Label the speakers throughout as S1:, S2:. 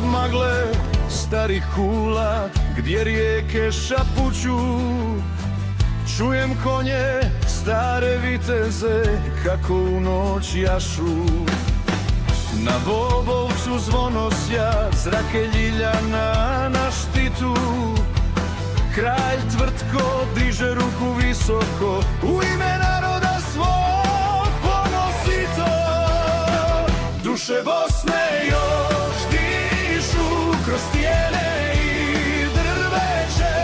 S1: od magle starih kula, gdje rijeke šapuću. Čujem konje, stare viteze, kako u noć jašu. Na Bobovcu zvonosja, zrake Ljiljana na štitu. Kralj Tvrtko diže ruku visoko, u ime naroda svog ponosi to. Duše Bosne još dišu kroz stijene i drveće,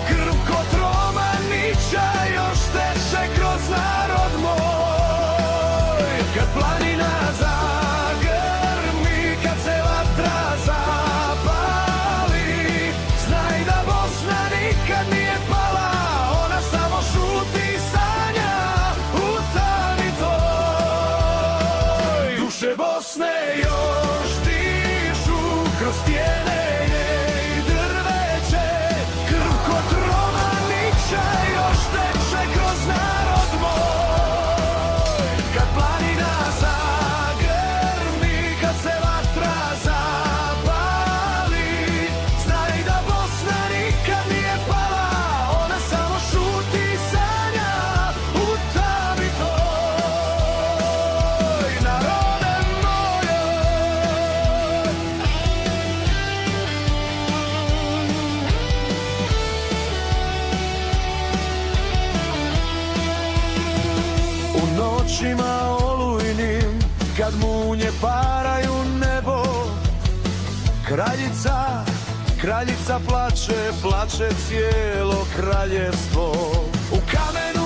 S1: krv kod Romanića još teče kroz narod moj. Kad planina zagrmi, kad se vatra zapali, znaj da Bosna nikad nije pala, ona samo šuti i sanja u tami toj. Duše Bosne još dišu kroz stijene i drveće, krv kod Romanića još teče kroz narod moj. Kad planina zagrmi, kad se vatra zapali, znaj da Bosna nikad nije pala, ona samo šuti i sanja u tami toj. Narode moj, u noćima olujnim, kad munje paraju nebo, kraljica plače, plače cijelo kraljevstvo. U kamenu